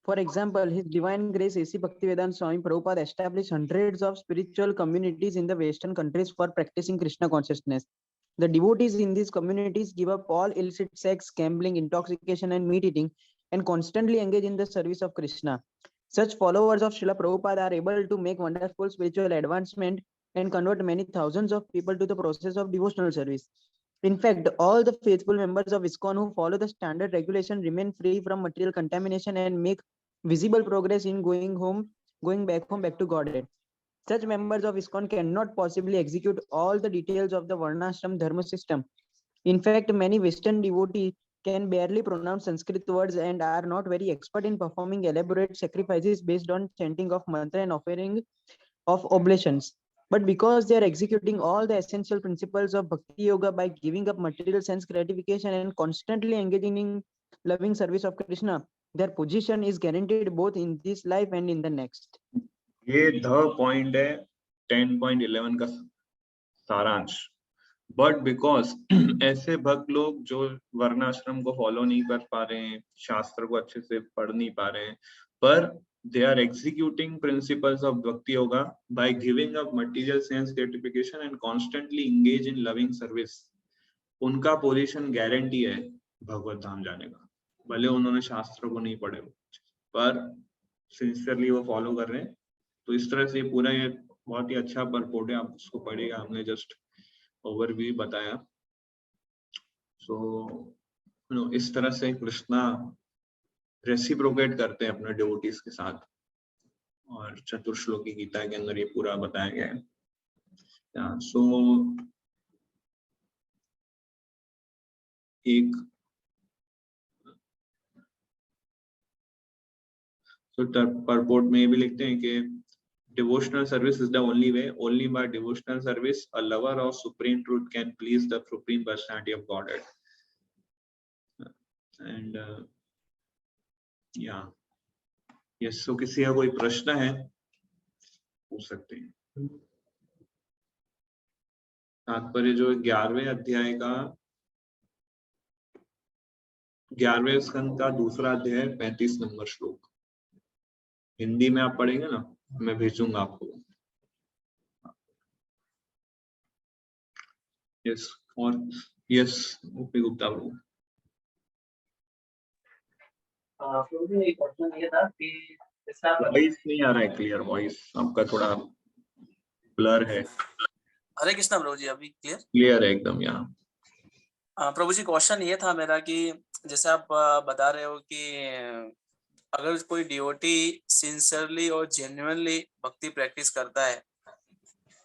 For example, His Divine Grace A.C. Bhaktivedanta Swami Prabhupada established hundreds of spiritual communities in the Western countries for practicing Krishna consciousness. The devotees in these communities give up all illicit sex, gambling, intoxication, and meat eating, and constantly engage in the service of Krishna. Such followers of Srila Prabhupada are able to make wonderful spiritual advancement and convert many thousands of people to the process of devotional service. In fact, all the faithful members of ISKCON who follow the standard regulation remain free from material contamination and make visible progress in going back to Godhead. Such members of ISKCON cannot possibly execute all the details of the Varnashram Dharma system. In fact, many Western devotees can barely pronounce Sanskrit words and are not very expert in performing elaborate sacrifices based on chanting of mantra and offering of oblations. But because they are executing all the essential principles of Bhakti Yoga by giving up material sense gratification and constantly engaging in loving service of Krishna, their position is guaranteed both in this life and in the next. ये the point है 10.11 का सारांश. But because ऐसे भक्त लोग जो वर्णाश्रम को फॉलो नहीं कर पा रहे हैं, शास्त्र को अच्छे से पढ़ नहीं पा रहे हैं, पर they are executing principles of bhakti yoga by giving up material sense gratification and constantly engage in loving service, उनका पोजीशन गारंटी है भगवत धाम जाने का. भले उन्होंने शास्त्र को नहीं पढ़े पर सिंसियरली वो फॉलो कर रहे हैं. तो इस तरह से पूरा ये बहुत ही अच्छा परपोर्ट है, आप उसको पढ़िएगा. हमने जस्ट ओवरव्यू बताया. सो इस तरह से कृष्णा रेसिप्रोकेट करते हैं अपने डिवोटीज के साथ, और चतुर्श्लोकी गीता के अंदर ये पूरा बताया गया है. सो एक परपोर्ट में ये भी लिखते हैं कि devotional service is the only way. Only by devotional service a lover of supreme truth can please the supreme personality of Godhead. And yeah, yes. So किसी का कोई प्रश्न है पूछ सकते हैं. तात्पर्य जो 11वें अध्याय का 11वें स्कंद का दूसरा अध्याय 35 नंबर श्लोक हिंदी में आप पढ़ेंगे ना, मैं भेजूंगा आपको. यस. और यस ओपी गुप्ता प्रभु. एक क्वेश्चन ये था कि वॉइस नहीं आ रहा है क्लियर. वॉइस आपका थोड़ा ब्लर है. हरे कृष्णा प्रभु जी, अभी क्लियर है एकदम. यहाँ प्रभु जी क्वेश्चन ये था मेरा कि जैसे आप बता रहे हो कि अगर कोई डिवोटी सिंसियरली और जेन्युइनली भक्ति प्रैक्टिस करता है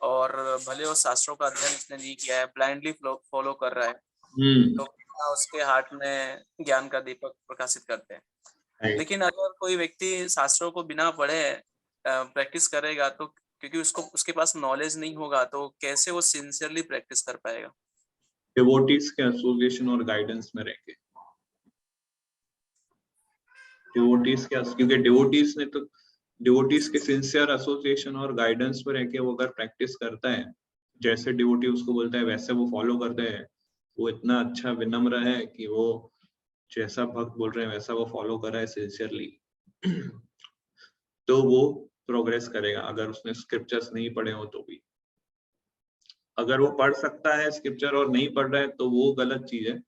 और भले वो शास्त्रों का अध्ययन इसने नहीं किया है, ब्लाइंडली फॉलो कर रहा है, तो उसके हार्ट में ज्ञान का दीपक प्रकाशित करते हैं. लेकिन अगर कोई व्यक्ति शास्त्रों को बिना पढ़े प्रैक्टिस करेगा, तो क्योंकि उसके पास नॉलेज नहीं होगा, तो कैसे वो सिंसियरली प्रैक्टिस कर पाएगा? डिवोटीज के एसोसिएशन और गाइडेंस में रहके. डिवोटीज के, क्योंकि डिवोटीज ने तो डिवोटीज के सिंसियर एसोसिएशन और गाइडेंस पर रहके वो अगर प्रैक्टिस करता है, जैसे डिवोटी उसको बोलता है वैसे वो फॉलो करते हैं, वो इतना अच्छा विनम्र है कि वो जैसा भक्त बोल रहे हैं वैसा वो फॉलो कर रहा है सिंसियरली, तो वो प्रोग्रेस करेगा. अगर उसने स्क्रिप्चर्स नहीं पढ़े हो तो भी. अगर वो पढ़ सकता है स्क्रिप्चर और नहीं पढ़ रहा है तो वो गलत चीज है.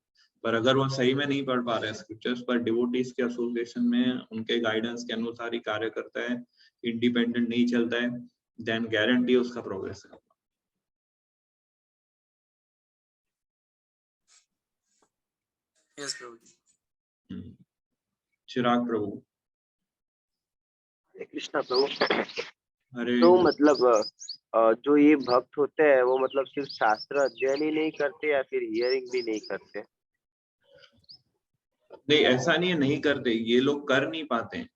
पर अगर वो सही में नहीं पढ़ पा रहा है स्क्रिप्चर्स, पर डिवोटीज के एसोसिएशन में उनके गाइडेंस के अनुसार ही कार्य करता है, इंडिपेंडेंट नहीं चलता है, देन गारंटी उसका प्रोग्रेस है. यस प्रभु जी. चिराग प्रभु. कृष्णा प्रभु. अरे तो मतलब जो ये भक्त होते हैं वो मतलब सिर्फ शास्त्र अध्ययन ही नहीं करते या फिर हियरिंग भी नहीं करते? नहीं, ऐसा नहीं है नहीं करते. ये लोग कर नहीं पाते हैं.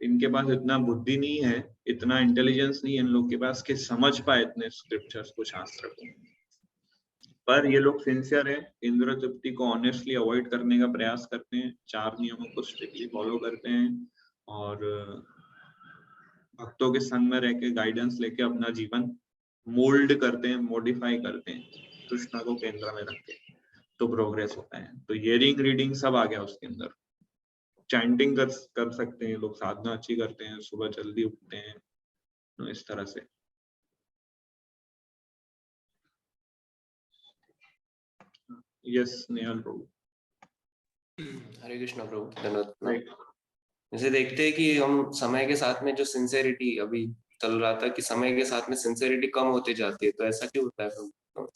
इनके पास इतना बुद्धि नहीं है, इतना इंटेलिजेंस नहीं है इन लोग के पास कि समझ पाए इतने स्क्रिप्चर्स को, शास्त्र को. पर ये लोग सिंसियर है, इंद्र तृप्ति को ऑनेस्टली अवॉइड करने का प्रयास करते हैं, 4 नियमों को स्ट्रिक्टली फॉलो करते हैं, और भक्तों के संग में रह के गाइडेंस लेके अपना जीवन मोल्ड करते हैं, मॉडिफाई करते हैं, कृष्णा को केंद्र में रख के, तो प्रोग्रेस होता है. तो हियरिंग रीडिंग सब आ गया उसके अंदर. चैंटिंग कर सकते हैं लोग, साधना अच्छी करते हैं, सुबह जल्दी उठते हैं, तो इस तरह से. यस नेहल प्रभु. हरे कृष्णा प्रभु. धन्यवाद. जैसे देखते हैं कि हम समय के साथ में जो सिंसेरिटी अभी चल रहा था कि समय के साथ में सिंसेरिटी कम होती जाती है, तो ऐसा क्यों होता है प्रभु?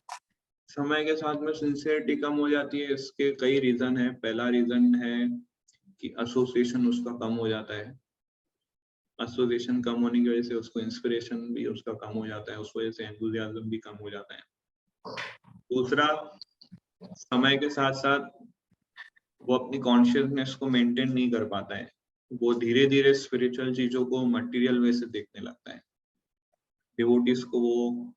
समय के साथ में सिंसियरिटी कम हो जाती है, इसके कई रीजन है. पहला रीजन है कि एसोसिएशन उसका कम हो जाता है. एसोसिएशन कम होने की वजह से उसको इंस्पिरेशन भी उसका कम हो जाता है, उस वजह से एंथुसियाज्म भी कम हो जाता है. दूसरा, समय के साथ साथ वो अपनी कॉन्शियसनेस को मेंटेन नहीं कर पाता है. वो धीरे धीरे स्पिरिचुअल चीजों को मटेरियल वे से देखने लगता है. डिवोटीज को वो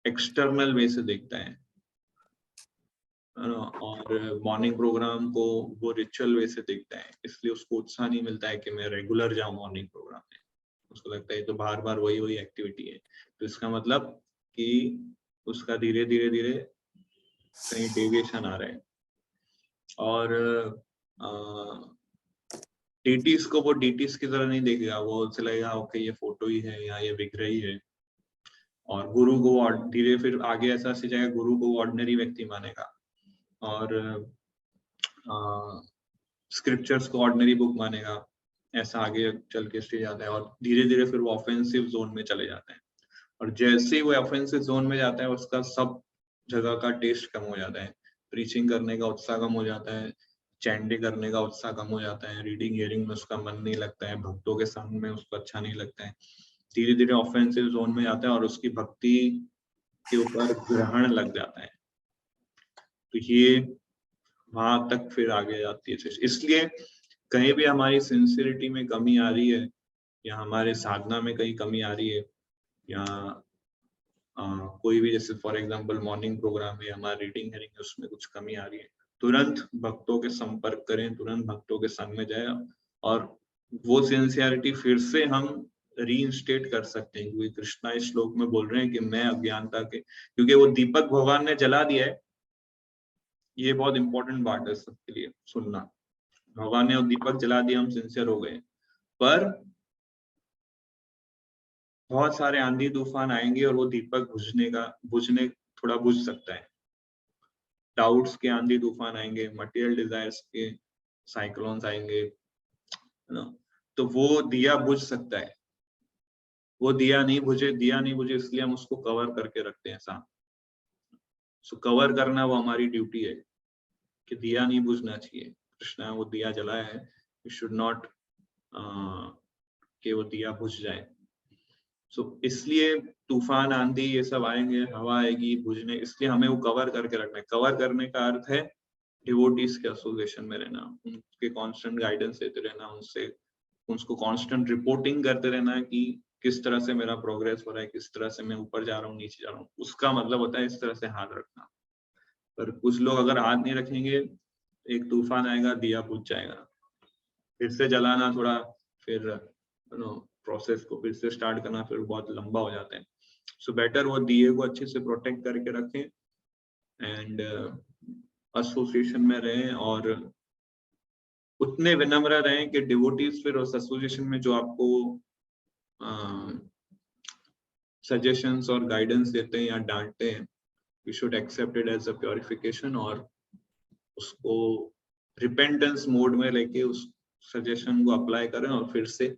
एक्सटर्नल वे से देखता है ना, और मॉर्निंग प्रोग्राम को वो रिचुअल वे से देखता है, इसलिए उसको उत्साह नहीं मिलता है कि मैं रेगुलर जाऊं मॉर्निंग प्रोग्राम में। उसको लगता है तो बार बार वही वही एक्टिविटी है, तो इसका मतलब कि उसका धीरे धीरे धीरे कहीं डेविएशन आ रहा है। और डीटीज को वो डीटीज की तरह नहीं देखेगा, वो उसे लगेगा ओके ये फोटो ही है या ये विग्रह ही है। और गुरु को धीरे फिर आगे ऐसा सी जाएगा, गुरु को ऑर्डिनरी व्यक्ति मानेगा और स्क्रिप्चर्स को ऑर्डिनरी बुक मानेगा, ऐसा आगे चल के स्टेज आता है। और धीरे धीरे फिर वो ऑफेंसिव जोन में चले जाते हैं, और जैसे ही वो ऑफेंसिव जोन में जाता है उसका सब जगह का टेस्ट कम हो जाता है, प्रीचिंग करने का उत्साह कम हो जाता है, चैंटिंग करने का उत्साह कम हो जाता है, रीडिंग हियरिंग में उसका मन नहीं लगता है, भक्तों के सामने में उसको अच्छा नहीं लगता है, धीरे धीरे ऑफेंसिव जोन में जाता है और उसकी भक्ति के ऊपर ग्रहण लग जाता है। तो ये वहां तक फिर आगे जाती है। इसलिए कहीं भी हमारी सिंसियरिटी में कमी आ रही है या हमारे साधना में कहीं कमी आ रही है या कोई भी, जैसे फॉर एग्जांपल मॉर्निंग प्रोग्राम है, हमारा रीडिंग हियरिंग है, उसमें कुछ कमी आ रही है, तुरंत भक्तों के संपर्क करें, तुरंत भक्तों के संग में जाए और वो सिंसियरिटी फिर से हम रीइंस्टेट कर सकते हैं। क्योंकि कृष्णा इस श्लोक में बोल रहे हैं कि मैं अज्ञानता के, क्योंकि वो दीपक भगवान ने जला दिया है, ये बहुत इंपॉर्टेंट बात है सबके लिए सुनना। भगवान ने वो दीपक जला दिया, हम सिंसियर हो गए, पर बहुत सारे आंधी तूफान आएंगे और वो दीपक बुझने थोड़ा बुझ सकता है। डाउट्स के आंधी तूफान आएंगे, मटेरियल डिजायर्स के साइक्लोन्स आएंगे, है ना, तो वो दिया बुझ सकता है। वो दिया नहीं बुझे इसलिए हम उसको कवर करके रखते हैं साथ। सो कवर करना वो हमारी ड्यूटी है कि दिया नहीं बुझना चाहिए। कृष्णा वो दिया जलाया है, वी शुड नॉट कि वो दिया बुझ जाए। सो इसलिए तूफान आंधी ये सब आएंगे, हवा आएगी बुझने, इसलिए हमें वो कवर करके रखना है। कवर करने का अर्थ है डिवोटीज के एसोसिएशन में रहना, उनके कांस्टेंट गाइडेंस देते रहना, उसको कांस्टेंट रिपोर्टिंग करते रहना कि किस तरह से मेरा प्रोग्रेस हो रहा है, किस तरह से मैं ऊपर जा रहा हूँ नीचे जा रहा हूँ। उसका मतलब होता है इस तरह से हाथ रखना। पर कुछ लोग अगर हाथ नहीं रखेंगे, एक तूफान आएगा, दिया बुझ जाएगा, फिर से जलाना थोड़ा, फिर प्रोसेस को फिर से स्टार्ट करना फिर बहुत लंबा हो जाता है। सो बेटर वो दिए को अच्छे से प्रोटेक्ट करके रखें एंड एसोसिएशन में रहें और उतने विनम्र रहें कि डिवोटीज फिर उस एसोसिएशन में जो आपको सजेशंस और गाइडेंस देते हैं या डांटते हैं, we should accept it as a purification और उसको रिपेंटेंस मोड में लेके उस सजेशन को अप्लाई करें और फिर से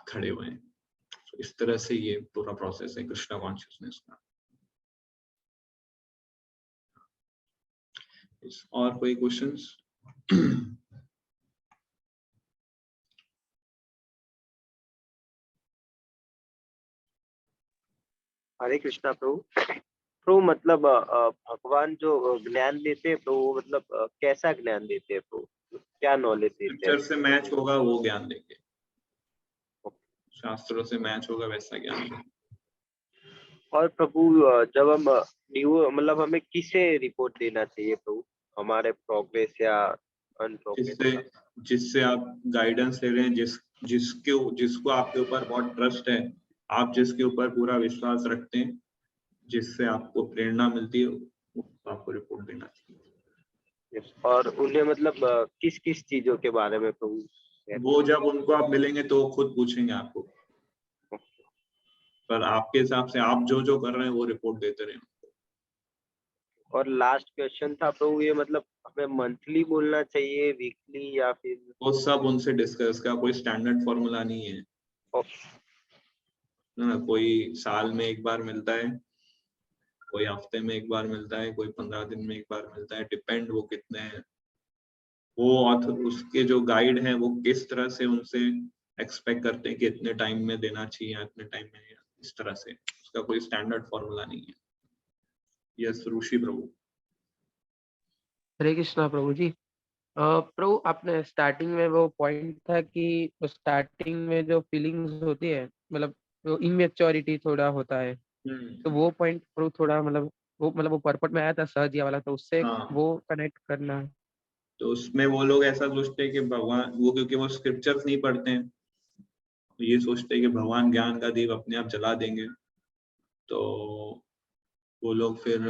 खड़े हुए। तो इस तरह से ये पूरा प्रोसेस है कृष्णा कॉन्शियसनेस का। और कोई क्वेश्चंस? हरे कृष्णा प्रभु। प्रभु मतलब भगवान जो ज्ञान देते हैं प्रभु, मतलब कैसा ज्ञान देते हैं प्रभु, क्या नॉलेज देते हैं? पिक्चर से मैच होगा वो ज्ञान देंगे, शास्त्रों से मैच होगा वैसा ज्ञान देंगे। और प्रभु जब हम न्यू मतलब हमें किसे रिपोर्ट देना चाहिए प्रभु, हमारे प्रोग्रेस या अनप्रोग्रेस? जिससे आप गाइडेंस ले रहे हैं, जिसको आपके ऊपर बहुत ट्रस्ट है, आप जिसके ऊपर पूरा विश्वास रखते हैं, जिससे आपको प्रेरणा मिलती है, आपको रिपोर्ट देना चाहिए। और उन्हें मतलब किस किस चीजों के बारे में प्रभु? वो जब उनको आप मिलेंगे तो वो खुद पूछेंगे आपको, पर आपके हिसाब से आप जो कर रहे हैं वो रिपोर्ट देते रहे। और लास्ट क्वेश्चन था प्रभु, ये मतलब हमें मंथली बोलना चाहिए, वीकली, या फिर? वो सब उनसे डिस्कस का, कोई स्टैंडर्ड फॉर्मूला नहीं है ना, कोई साल में एक बार मिलता है, कोई हफ्ते में एक बार मिलता है, कोई 15 दिन में एक बार मिलता है, डिपेंड वो कितने हैं, वो ऑथर उसके जो गाइड हैं वो किस तरह से उनसे एक्सपेक्ट करते हैं कि इतने टाइम में देना चाहिए या इतने टाइम में, इस तरह से उसका कोई स्टैंडर्ड फॉर्मूला नहीं है। यस ऋषि प्रभु। हरे कृष्णा प्रभु जी। प्रभु आपने स्टार्टिंग में वो पॉइंट था कि स्टार्टिंग में जो फीलिंग्स होती है, मतलब तो इमेच्योरिटी थोड़ा होता है, तो वो पॉइंट प्रभु थोड़ा मतलब वो पर्पट में आया था सहजिया वाला, तो उससे हाँ। वो कनेक्ट करना। तो उसमें वो लोग ऐसा सोचते हैं कि भगवान, वो क्योंकि वो स्क्रिप्चर्स नहीं पढ़ते हैं, तो ये सोचते हैं कि भगवान ज्ञान का दीप अपने आप जला देंगे, तो वो लोग फिर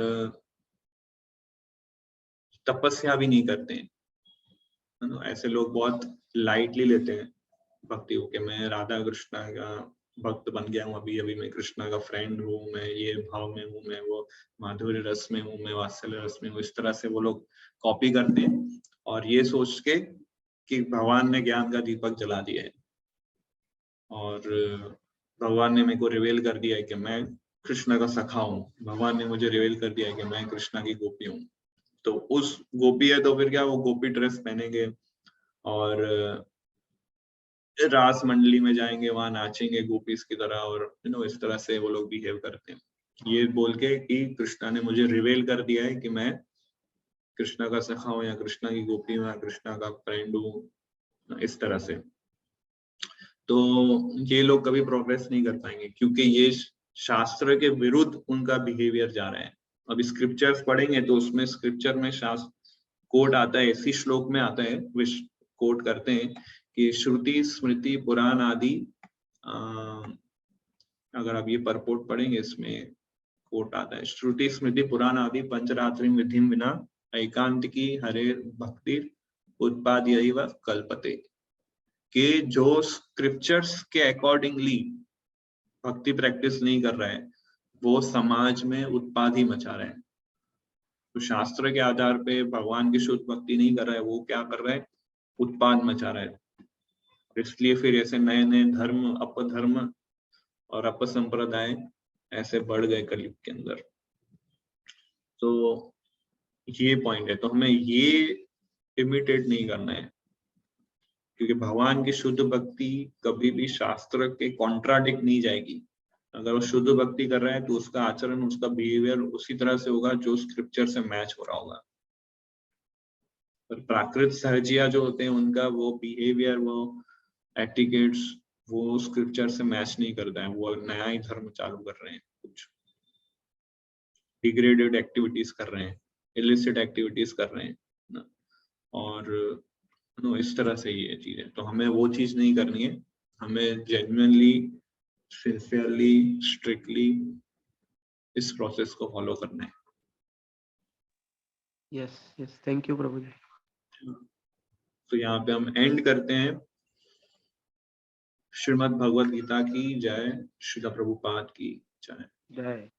तपस्या भी नहीं करते हैं, है ना। ऐसे लोग बहुत लाइटली लेते हैं भक्ति को, कि मैं राधा कृष्णा का भक्त बन गया हूँ, अभी अभी मैं कृष्णा का फ्रेंड हूँ, मैं ये भाव में हूँ, मैं वो माधुर्य रस में हूँ, मैं वात्सल्य रस में हूँ। इस तरह से वो लोग कॉपी करते हैं और ये सोच के कि भगवान ने ज्ञान का दीपक जला दिया है और भगवान ने मेरे को रिवेल कर दिया है कि मैं कृष्णा का सखा हूँ, भगवान ने मुझे रिवेल कर दिया है कि मैं कृष्णा की गोपी हूँ। तो उस गोपी है तो फिर क्या, वो गोपी ड्रेस पहनेंगे और रास मंडली में जाएंगे, वहां नाचेंगे गोपीस की तरह, और इस तरह से वो लोग बिहेव करते हैं, ये बोल के कि कृष्णा ने मुझे रिवेल कर दिया है कि मैं कृष्णा का सखा हूँ या कृष्णा की गोपी हूँ या कृष्णा का फ्रेंड हूँ, इस तरह से। तो ये लोग कभी प्रोग्रेस नहीं कर पाएंगे क्योंकि ये शास्त्र के विरुद्ध उनका बिहेवियर जा रहा है। अब स्क्रिप्चर्स पढ़ेंगे तो उसमें स्क्रिप्चर में शास्त्र कोट आता है, इसी श्लोक में आता है, कोट करते हैं कि श्रुति स्मृति पुराण आदि, अगर आप ये परपोर्ट पढ़ेंगे इसमें कोट आता है, श्रुति स्मृति पुराण आदि पंचरात्रि विधि विना एकांतिकी हरे भक्ति उत्पाद्यैव व कल्पते, कि जो स्क्रिप्चर्स के अकॉर्डिंगली भक्ति प्रैक्टिस नहीं कर रहा है वो समाज में उत्पाद ही मचा रहा है। तो शास्त्र के आधार पे भगवान की शुद्ध भक्ति नहीं कर रहा है, वो क्या कर रहा है, उत्पाद मचा रहा है। इसलिए फिर ऐसे नए नए धर्म, अपधर्म और अपसंप्रदाय ऐसे बढ़ गए कलयुग के अंदर। तो ये पॉइंट है, तो हमें ये इमिटेट नहीं करना है क्योंकि भगवान की शुद्ध भक्ति कभी भी शास्त्र के कॉन्ट्राडिक्ट नहीं जाएगी। अगर वो शुद्ध भक्ति कर रहा है तो उसका आचरण, उसका बिहेवियर उसी तरह से होगा जो स्क्रिप्चर से मैच हो रहा होगा। पर प्राकृत सहजिया जो होते हैं उनका वो बिहेवियर, वो एटिकेट्स, वो स्क्रिप्चर से मैच नहीं करता है, वो नया ही धर्म चालू कर रहे हैं, कुछ डिग्रेडेड एक्टिविटीज कर रहे हैं, इलिसिट एक्टिविटीज कर रहे हैं ना, और इस तरह से ये चीज है। तो हमें वो चीज नहीं करनी है, हमें जेन्युइनली, सिंसियरली, स्ट्रिक्टली इस प्रोसेस को फॉलो करना है। यस यस, थैंक यू प्रभु जी। तो यहाँ पे हम एंड करते हैं। श्रीमद् भगवद गीता की जय, श्रील प्रभुपाद की जय। जय।